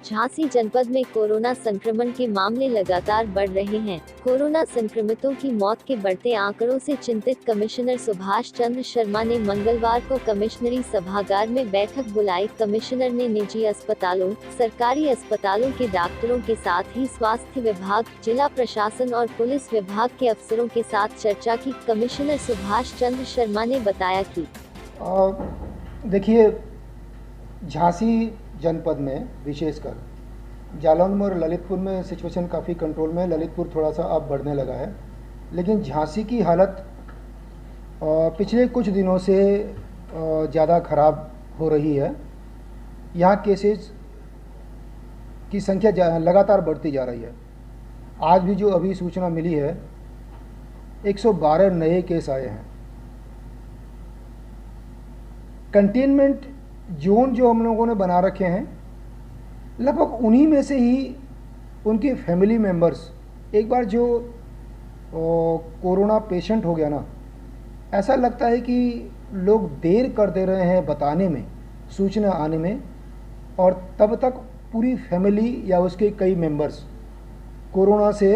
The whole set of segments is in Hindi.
झांसी जनपद में कोरोना संक्रमण के मामले लगातार बढ़ रहे हैं। कोरोना संक्रमितों की मौत के बढ़ते आंकड़ों से चिंतित कमिश्नर सुभाष चंद्र शर्मा ने मंगलवार को कमिश्नरी सभागार में बैठक बुलाई। कमिश्नर ने निजी अस्पतालों, सरकारी अस्पतालों के डॉक्टरों के साथ ही स्वास्थ्य विभाग, जिला प्रशासन और पुलिस विभाग के अफसरों के साथ चर्चा की। कमिश्नर सुभाष चंद्र शर्मा ने बताया कि देखिए, झांसी जनपद में विशेषकर जालौन और ललितपुर में सिचुएशन काफ़ी कंट्रोल में है। ललितपुर थोड़ा सा अब बढ़ने लगा है, लेकिन झांसी की हालत पिछले कुछ दिनों से ज़्यादा ख़राब हो रही है। यहाँ केसेस की संख्या लगातार बढ़ती जा रही है। आज भी जो अभी सूचना मिली है, 112 नए केस आए हैं। कंटेनमेंट जोन जो हम लोगों ने बना रखे हैं, लगभग उन्हीं में से ही उनके फैमिली मेंबर्स, एक बार जो कोरोना पेशेंट हो गया ना, ऐसा लगता है कि लोग देर कर दे रहे हैं बताने में, सूचना आने में, और तब तक पूरी फैमिली या उसके कई मेंबर्स कोरोना से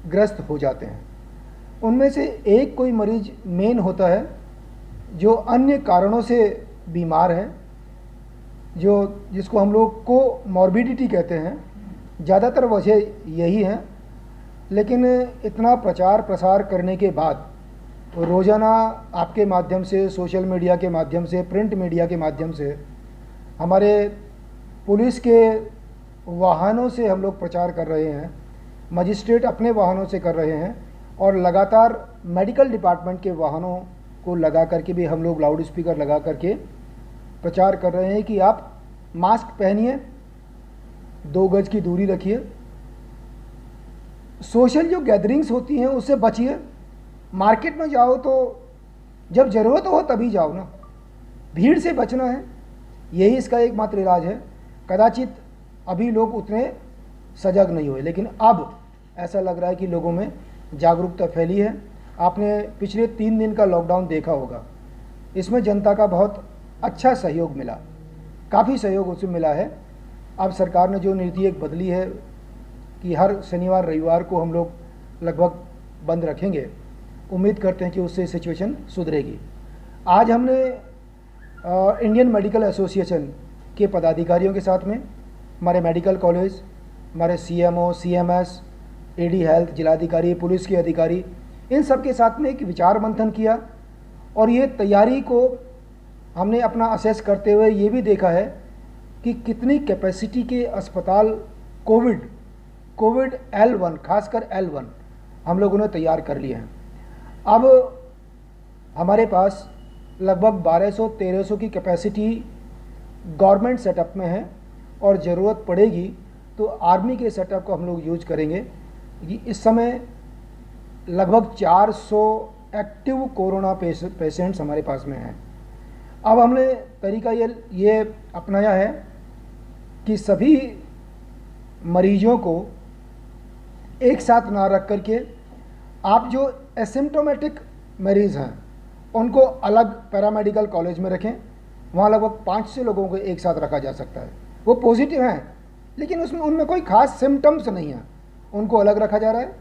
ग्रस्त हो जाते हैं। उनमें से एक कोई मरीज मेन होता है जो अन्य कारणों से बीमार है, जिसको हम लोग को मॉर्बिडिटी कहते हैं। ज़्यादातर वजह यही है, लेकिन इतना प्रचार प्रसार करने के बाद रोज़ाना आपके माध्यम से, सोशल मीडिया के माध्यम से, प्रिंट मीडिया के माध्यम से, हमारे पुलिस के वाहनों से हम लोग प्रचार कर रहे हैं, मजिस्ट्रेट अपने वाहनों से कर रहे हैं, और लगातार मेडिकल डिपार्टमेंट के वाहनों को लगा करके भी हम लोग लाउड स्पीकर लगा करके प्रचार कर रहे हैं कि आप मास्क पहनिए, 2 गज की दूरी रखिए, सोशल जो गैदरिंग्स होती हैं उससे बचिए। मार्केट में जाओ तो जब ज़रूरत हो तभी जाओ ना, भीड़ से बचना है, यही इसका एकमात्र इलाज है। कदाचित अभी लोग उतने सजग नहीं हुए, लेकिन अब ऐसा लग रहा है कि लोगों में जागरूकता फैली है। आपने पिछले 3 दिन का लॉकडाउन देखा होगा, इसमें जनता का बहुत अच्छा सहयोग मिला, काफ़ी सहयोग उसमें मिला है। अब सरकार ने जो नीति एक बदली है कि हर शनिवार रविवार को हम लोग लगभग बंद रखेंगे, उम्मीद करते हैं कि उससे सिचुएशन सुधरेगी। आज हमने इंडियन मेडिकल एसोसिएशन के पदाधिकारियों के साथ में, हमारे मेडिकल कॉलेज, हमारे सीएमओ, सीएमएस, एडी हेल्थ, जिलाधिकारी, पुलिस के अधिकारी, इन सब के साथ में एक विचार मंथन किया, और ये तैयारी को हमने अपना असेस करते हुए ये भी देखा है कि कितनी कैपेसिटी के अस्पताल कोविड L1, खासकर L1 हम लोगों ने तैयार कर लिए हैं। अब हमारे पास लगभग 1200-1300 की कैपेसिटी गवर्नमेंट सेटअप में है, और ज़रूरत पड़ेगी तो आर्मी के सेटअप को हम लोग यूज करेंगे। इस समय लगभग 400 एक्टिव कोरोना पेशेंट्स हमारे पास में हैं। अब हमने तरीका ये अपनाया है कि सभी मरीजों को एक साथ ना रख करके, आप जो एसिम्प्टोमेटिक मरीज़ हैं उनको अलग पैरामेडिकल कॉलेज में रखें। वहाँ लगभग 500 लोगों को एक साथ रखा जा सकता है। वो पॉजिटिव हैं, लेकिन उनमें कोई खास सिम्टम्स नहीं हैं, उनको अलग रखा जा रहा है।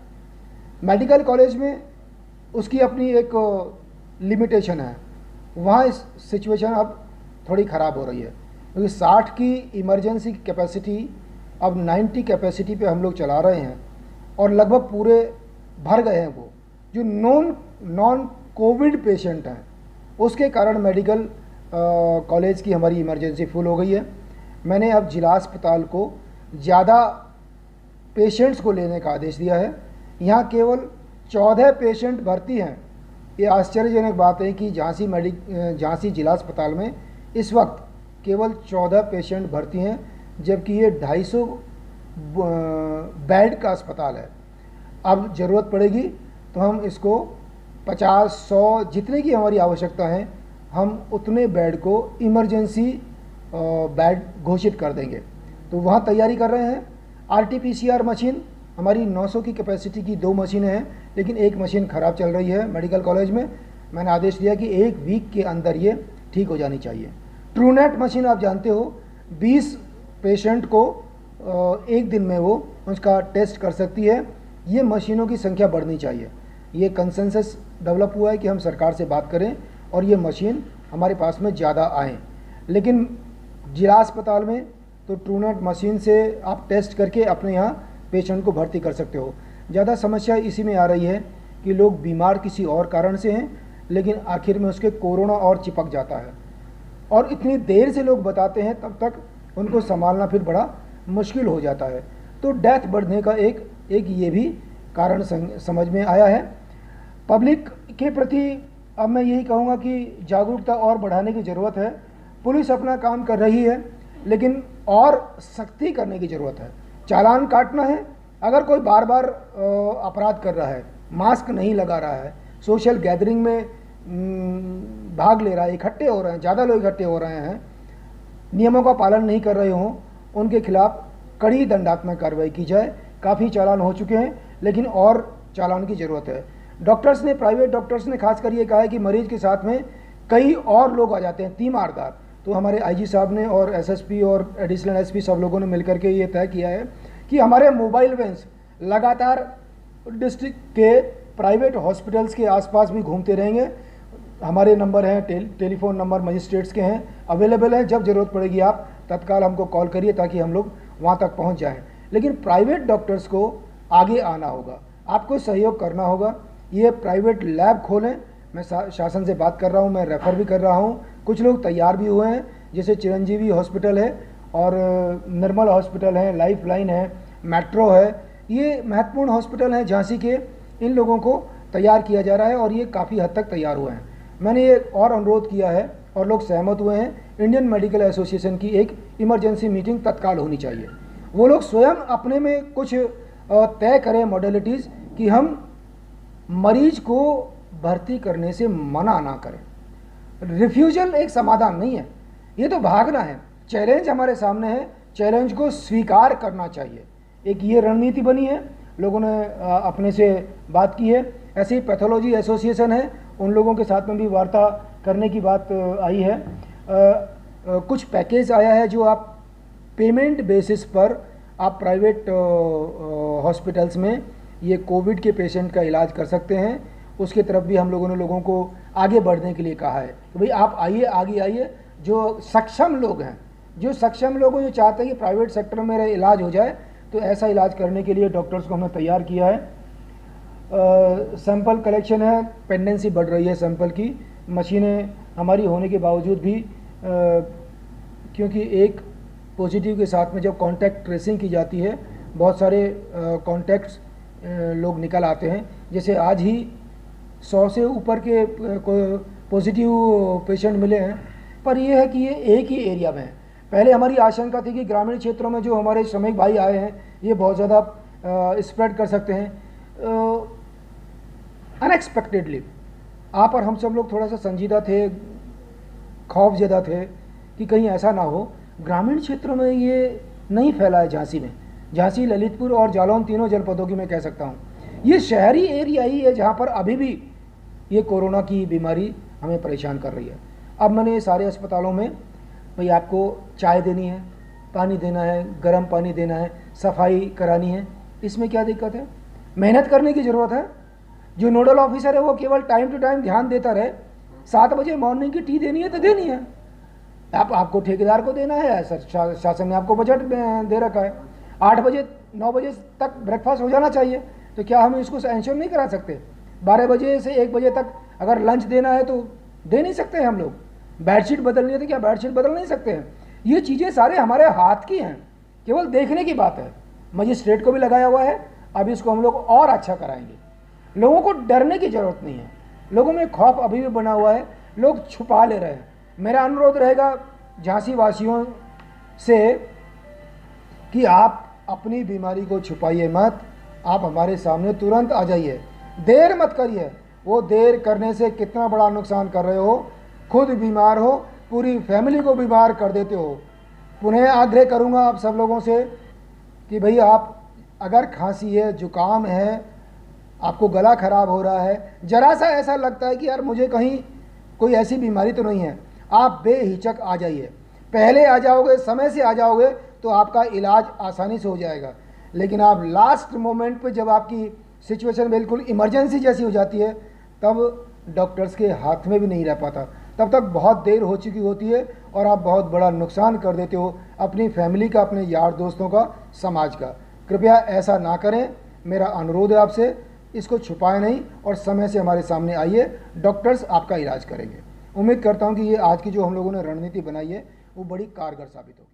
मेडिकल कॉलेज में उसकी अपनी एक लिमिटेशन है, वहाँ इस सिचुएशन अब थोड़ी ख़राब हो रही है, क्योंकि 60 की इमरजेंसी कैपेसिटी अब 90 कैपेसिटी पे हम लोग चला रहे हैं, और लगभग पूरे भर गए हैं। वो जो नॉन कोविड पेशेंट हैं, उसके कारण मेडिकल कॉलेज की हमारी इमरजेंसी फुल हो गई है। मैंने अब जिला अस्पताल को ज़्यादा पेशेंट्स को लेने का आदेश दिया है। यहाँ केवल 14 पेशेंट भर्ती हैं। ये आश्चर्यजनक बात है कि झांसी जिला अस्पताल में इस वक्त केवल 14 पेशेंट भर्ती हैं, जबकि ये 250 बेड का अस्पताल है। अब ज़रूरत पड़ेगी तो हम इसको 50-100 जितने की हमारी आवश्यकता है, हम उतने बेड को इमरजेंसी बेड घोषित कर देंगे। तो वहाँ तैयारी कर रहे हैं। RT-PCR मशीन हमारी 900 की कैपेसिटी की 2 मशीनें हैं, लेकिन एक मशीन ख़राब चल रही है मेडिकल कॉलेज में। मैंने आदेश दिया कि 1 वीक के अंदर ये ठीक हो जानी चाहिए। ट्रूनेट मशीन आप जानते हो, 20 पेशेंट को एक दिन में वो उसका टेस्ट कर सकती है। ये मशीनों की संख्या बढ़नी चाहिए। ये कंसेंसस डेवलप हुआ है कि हम सरकार से बात करें और ये मशीन हमारे पास में ज़्यादा आएँ। लेकिन जिला अस्पताल में तो ट्रूनेट मशीन से आप टेस्ट करके अपने यहाँ पेशेंट को भर्ती कर सकते हो। ज़्यादा समस्या इसी में आ रही है कि लोग बीमार किसी और कारण से हैं, लेकिन आखिर में उसके कोरोना और चिपक जाता है और इतनी देर से लोग बताते हैं, तब तक उनको संभालना फिर बड़ा मुश्किल हो जाता है। तो डेथ बढ़ने का एक ये भी कारण समझ में आया है। पब्लिक के प्रति अब मैं यही कहूँगा कि जागरूकता और बढ़ाने की ज़रूरत है। पुलिस अपना काम कर रही है, लेकिन और सख्ती करने की ज़रूरत है। चालान काटना है। अगर कोई बार बार अपराध कर रहा है, मास्क नहीं लगा रहा है, सोशल गैदरिंग में भाग ले रहा है, इकट्ठे हो रहे हैं, ज़्यादा लोग इकट्ठे हो रहे हैं, नियमों का पालन नहीं कर रहे हों, उनके खिलाफ कड़ी दंडात्मक कार्रवाई की जाए। काफ़ी चालान हो चुके हैं, लेकिन और चालान की ज़रूरत है। डॉक्टर्स ने, प्राइवेट डॉक्टर्स ने खासकर ये कहा है कि मरीज के साथ में कई और लोग आ जाते हैं, तीमारदार। तो हमारे आईजी साहब ने और एसएसपी और एडिशनल एसपी सब लोगों ने मिलकर के ये तय किया है कि हमारे मोबाइल वैन्स लगातार डिस्ट्रिक्ट के प्राइवेट हॉस्पिटल्स के आसपास भी घूमते रहेंगे। हमारे नंबर हैं, टेलीफोन नंबर मजिस्ट्रेट्स के हैं, अवेलेबल हैं। जब ज़रूरत पड़ेगी आप तत्काल हमको कॉल करिए ताकि हम लोग वहाँ तक पहुँच जाएं। लेकिन प्राइवेट डॉक्टर्स को आगे आना होगा, आपको सहयोग करना होगा। ये प्राइवेट लैब खोलें। मैं शासन से बात कर रहा हूँ, मैं रेफ़र भी कर रहा हूँ। कुछ लोग तैयार भी हुए हैं, जैसे चिरंजीवी हॉस्पिटल है और निर्मल हॉस्पिटल है, लाइफ लाइन है, मेट्रो है। ये महत्वपूर्ण हॉस्पिटल हैं झांसी के। इन लोगों को तैयार किया जा रहा है और ये काफ़ी हद तक तैयार हुए हैं। मैंने ये और अनुरोध किया है और लोग सहमत हुए हैं, इंडियन मेडिकल एसोसिएशन की एक इमरजेंसी मीटिंग तत्काल होनी चाहिए। वो लोग स्वयं अपने में कुछ तय करें मॉडलिटीज़ कि हम मरीज को भर्ती करने से मना ना करें। रिफ्यूजल एक समाधान नहीं है, ये तो भागना है। चैलेंज हमारे सामने है, चैलेंज को स्वीकार करना चाहिए। एक ये रणनीति बनी है, लोगों ने अपने से बात की है। ऐसे ही पैथोलॉजी एसोसिएशन है, उन लोगों के साथ में भी वार्ता करने की बात आई है। कुछ पैकेज आया है जो आप पेमेंट बेसिस पर आप प्राइवेट हॉस्पिटल्स में ये कोविड के पेशेंट का इलाज कर सकते हैं। उसके तरफ भी हम लोगों ने लोगों को आगे बढ़ने के लिए कहा है कि भाई आप आइए, आगे आइए। जो सक्षम लोग हैं, जो चाहते हैं कि प्राइवेट सेक्टर में मेरा इलाज हो जाए, तो ऐसा इलाज करने के लिए डॉक्टर्स को हमने तैयार किया है। सैंपल कलेक्शन है, पेंडेंसी बढ़ रही है सैंपल की। मशीनें हमारी होने के बावजूद भी क्योंकि एक पॉजिटिव के साथ में जब कांटेक्ट ट्रेसिंग की जाती है, बहुत सारे कॉन्टैक्ट्स लोग निकल आते हैं। जैसे आज ही 100 से ऊपर के पॉजिटिव पेशेंट मिले हैं, पर यह है कि ये एक ही एरिया में है। पहले हमारी आशंका थी कि ग्रामीण क्षेत्रों में जो हमारे श्रमिक भाई आए हैं, ये बहुत ज़्यादा स्प्रेड कर सकते हैं। अनएक्सपेक्टेडली आप और हम सब लोग थोड़ा सा संजीदा थे, खौफ ज़्यादा थे कि कहीं ऐसा ना हो। ग्रामीण क्षेत्रों में ये नहीं फैला है। झांसी में, झांसी, ललितपुर और जालौन, तीनों जनपदों की मैं कह सकता हूँ। ये शहरी एरिया ही है जहाँ पर अभी भी ये कोरोना की बीमारी हमें परेशान कर रही है। अब मैंने सारे अस्पतालों में भाई आपको चाय देनी है, पानी देना है, गर्म पानी देना है, सफाई करानी है। इसमें क्या दिक्कत है? मेहनत करने की ज़रूरत है। जो नोडल ऑफिसर है वो केवल टाइम टू टाइम ध्यान देता रहे। 7 बजे मॉर्निंग की टी देनी है तो देनी है। आपको ठेकेदार को देना है, शासन ने आपको बजट दे रखा है। 8 बजे 9 बजे तक ब्रेकफास्ट हो जाना चाहिए, तो क्या हम इसको इंश्योर नहीं करा सकते? 12 बजे से 1 बजे तक अगर लंच देना है तो दे नहीं सकते हैं हम लोग? बेडशीट बदलनी है तो क्या बेडशीट बदल नहीं सकते हैं? ये चीज़ें सारे हमारे हाथ की हैं, केवल देखने की बात है। मजिस्ट्रेट को भी लगाया हुआ है, अब इसको हम लोग और अच्छा कराएंगे। लोगों को डरने की ज़रूरत नहीं है। लोगों में खौफ अभी भी बना हुआ है, लोग छुपा ले रहे हैं। मेरा अनुरोध रहेगा झांसी वासियों से कि आप अपनी बीमारी को छुपाइए मत, आप हमारे सामने तुरंत आ जाइए, देर मत करिए। वो देर करने से कितना बड़ा नुकसान कर रहे हो, खुद बीमार हो, पूरी फैमिली को बीमार कर देते हो। पुनः आग्रह करूँगा आप सब लोगों से कि भाई आप अगर खांसी है, जुकाम है, आपको गला खराब हो रहा है, जरा सा ऐसा लगता है कि यार मुझे कहीं कोई ऐसी बीमारी तो नहीं है, आप बेहिचक आ जाइए। पहले आ जाओगे, समय से आ जाओगे तो आपका इलाज आसानी से हो जाएगा। लेकिन आप लास्ट मोमेंट पे जब आपकी सिचुएशन बिल्कुल इमरजेंसी जैसी हो जाती है, तब डॉक्टर्स के हाथ में भी नहीं रह पाता, तब तक बहुत देर हो चुकी होती है और आप बहुत बड़ा नुकसान कर देते हो अपनी फैमिली का, अपने यार दोस्तों का, समाज का। कृपया ऐसा ना करें, मेरा अनुरोध है आपसे, इसको छुपाएं नहीं और समय से हमारे सामने आइए, डॉक्टर्स आपका इलाज करेंगे। उम्मीद करता हूं कि ये आज की जो हम लोगों ने रणनीति बनाई है वो बड़ी कारगर साबित होगी।